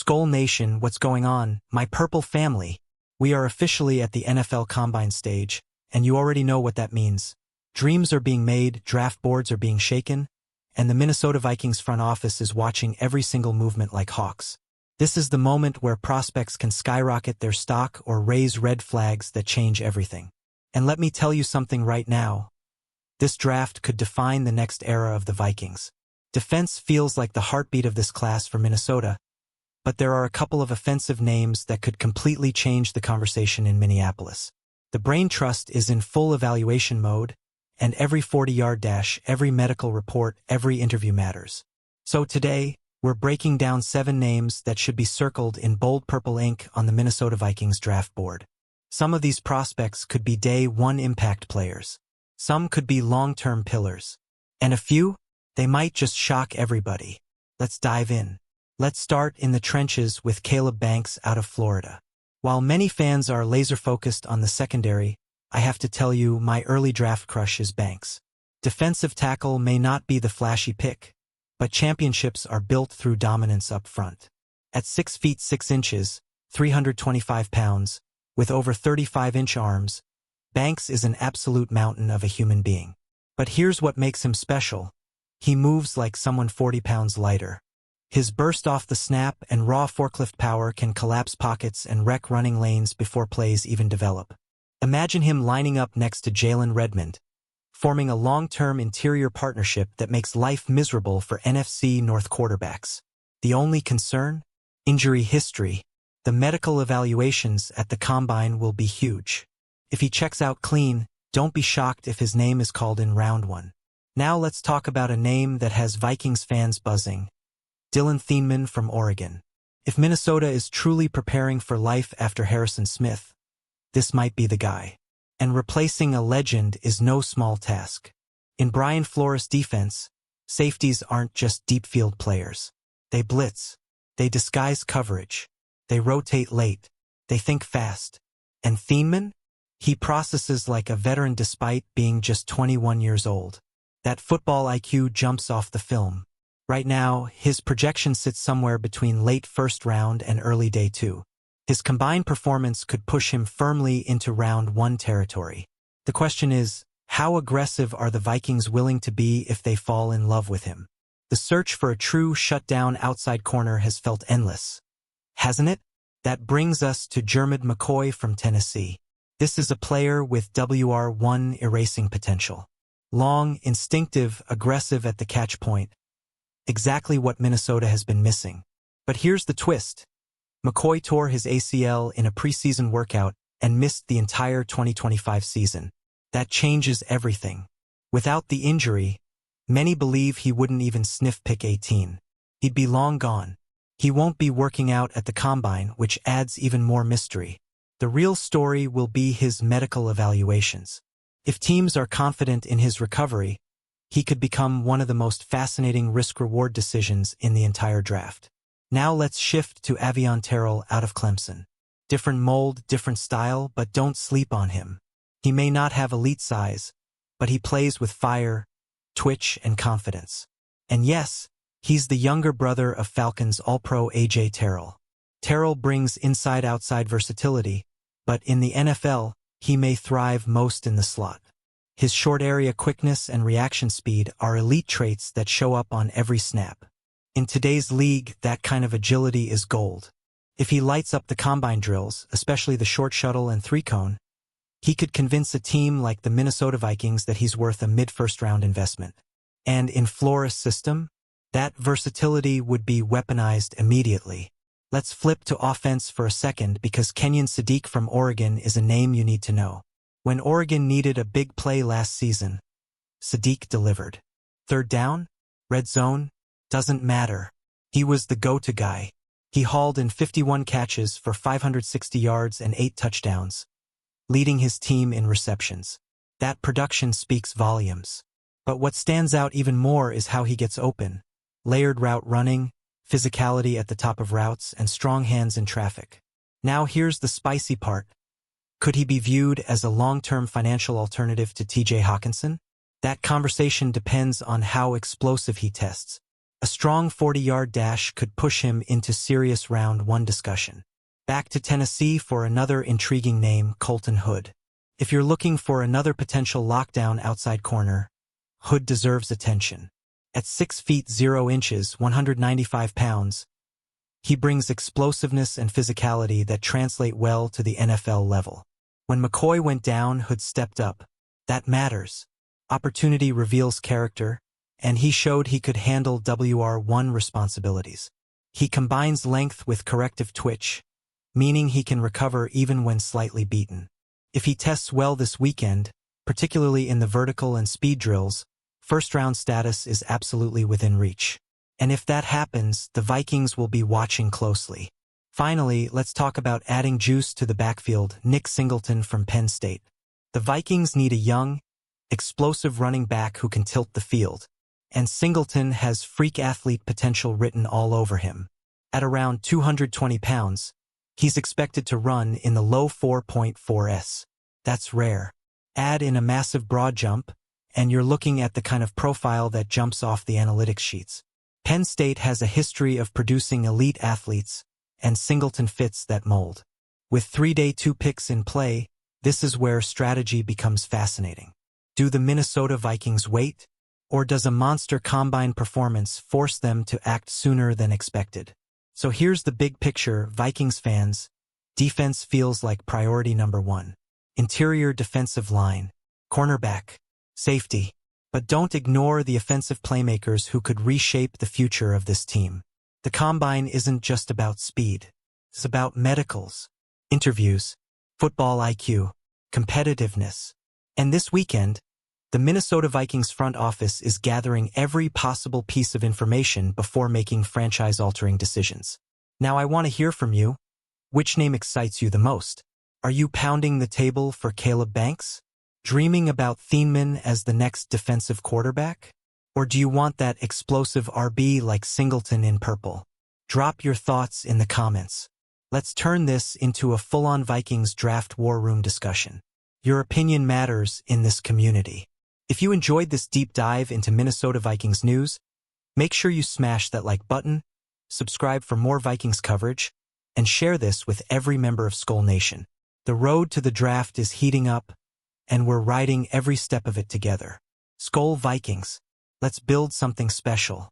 Skull Nation, what's going on? My purple family. We are officially at the NFL Combine stage, and you already know what that means. Dreams are being made, draft boards are being shaken, and the Minnesota Vikings front office is watching every single movement like hawks. This is the moment where prospects can skyrocket their stock or raise red flags that change everything. And let me tell you something right now. This draft could define the next era of the Vikings. Defense feels like the heartbeat of this class for Minnesota, but there are a couple of offensive names that could completely change the conversation in Minneapolis. The brain trust is in full evaluation mode, and every 40-yard dash, every medical report, every interview matters. So today, we're breaking down 7 names that should be circled in bold purple ink on the Minnesota Vikings draft board. Some of these prospects could be day one impact players. Some could be long-term pillars. And a few, they might just shock everybody. Let's dive in. Let's start in the trenches with Caleb Banks out of Florida. While many fans are laser-focused on the secondary, I have to tell you my early draft crush is Banks. Defensive tackle may not be the flashy pick, but championships are built through dominance up front. At 6 feet 6 inches, 325 pounds, with over 35-inch arms, Banks is an absolute mountain of a human being. But here's what makes him special. He moves like someone 40 pounds lighter. His burst off the snap and raw forklift power can collapse pockets and wreck running lanes before plays even develop. Imagine him lining up next to Jalen Redmond, forming a long-term interior partnership that makes life miserable for NFC North quarterbacks. The only concern? Injury history. The medical evaluations at the Combine will be huge. If he checks out clean, don't be shocked if his name is called in round 1. Now let's talk about a name that has Vikings fans buzzing. Dylan Thieneman from Oregon. If Minnesota is truly preparing for life after Harrison Smith, this might be the guy. And replacing a legend is no small task. In Brian Flores' defense, safeties aren't just deep field players. They blitz. They disguise coverage. They rotate late. They think fast. And Thieneman? He processes like a veteran despite being just 21 years old. That football IQ jumps off the film. Right now, his projection sits somewhere between late first round and early day 2. His combined performance could push him firmly into round 1 territory. The question is, how aggressive are the Vikings willing to be if they fall in love with him? The search for a true shutdown outside corner has felt endless. Hasn't it? That brings us to Jermud McCoy from Tennessee. This is a player with WR1 erasing potential. Long, instinctive, aggressive at the catch point. Exactly what Minnesota has been missing. But here's the twist. McCoy tore his ACL in a preseason workout and missed the entire 2025 season. That changes everything. Without the injury, many believe he wouldn't even sniff pick 18. He'd be long gone. He won't be working out at the Combine, which adds even more mystery. The real story will be his medical evaluations. If teams are confident in his recovery, he could become one of the most fascinating risk-reward decisions in the entire draft. Now let's shift to Avion Terrell out of Clemson. Different mold, different style, but don't sleep on him. He may not have elite size, but he plays with fire, twitch, and confidence. And yes, he's the younger brother of Falcons All-Pro A.J. Terrell. Terrell brings inside-outside versatility, but in the NFL, he may thrive most in the slot. His short area quickness and reaction speed are elite traits that show up on every snap. In today's league, that kind of agility is gold. If he lights up the combine drills, especially the short shuttle and 3-cone, he could convince a team like the Minnesota Vikings that he's worth a mid-first round investment. And in Flores' system, that versatility would be weaponized immediately. Let's flip to offense for a second because Kenyon Sadiq from Oregon is a name you need to know. When Oregon needed a big play last season, Sadiq delivered. Third down? Red zone? Doesn't matter. He was the go-to guy. He hauled in 51 catches for 560 yards and 8 touchdowns, leading his team in receptions. That production speaks volumes. But what stands out even more is how he gets open. Layered route running, physicality at the top of routes, and strong hands in traffic. Now here's the spicy part. Could he be viewed as a long-term financial alternative to TJ Hawkinson? That conversation depends on how explosive he tests. A strong 40-yard dash could push him into serious round 1 discussion. Back to Tennessee for another intriguing name, Colton Hood. If you're looking for another potential lockdown outside corner, Hood deserves attention. At 6 feet 0 inches, 195 pounds, he brings explosiveness and physicality that translate well to the NFL level. When McCoy went down, Hood stepped up. That matters. Opportunity reveals character, and he showed he could handle WR1 responsibilities. He combines length with corrective twitch, meaning he can recover even when slightly beaten. If he tests well this weekend, particularly in the vertical and speed drills, first-round status is absolutely within reach. And if that happens, the Vikings will be watching closely. Finally, let's talk about adding juice to the backfield. Nick Singleton from Penn State. The Vikings need a young, explosive running back who can tilt the field, and Singleton has freak athlete potential written all over him. At around 220 pounds, he's expected to run in the low 4.4s. That's rare. Add in a massive broad jump, and you're looking at the kind of profile that jumps off the analytics sheets. Penn State has a history of producing elite athletes, and Singleton fits that mold. With 3-day 2 picks in play, this is where strategy becomes fascinating. Do the Minnesota Vikings wait, or does a monster combine performance force them to act sooner than expected? So here's the big picture, Vikings fans. Defense feels like priority number 1. Interior defensive line, cornerback, safety. But don't ignore the offensive playmakers who could reshape the future of this team. The combine isn't just about speed. It's about medicals, interviews, football IQ, competitiveness. And this weekend, the Minnesota Vikings front office is gathering every possible piece of information before making franchise-altering decisions. Now I want to hear from you. Which name excites you the most? Are you pounding the table for Caleb Banks? Dreaming about Thieneman as the next defensive quarterback? Or do you want that explosive RB like Singleton in purple? Drop your thoughts in the comments. Let's turn this into a full-on Vikings draft war room discussion. Your opinion matters in this community. If you enjoyed this deep dive into Minnesota Vikings news, make sure you smash that like button, subscribe for more Vikings coverage, and share this with every member of Skull Nation. The road to the draft is heating up, and we're riding every step of it together. Skull Vikings, let's build something special.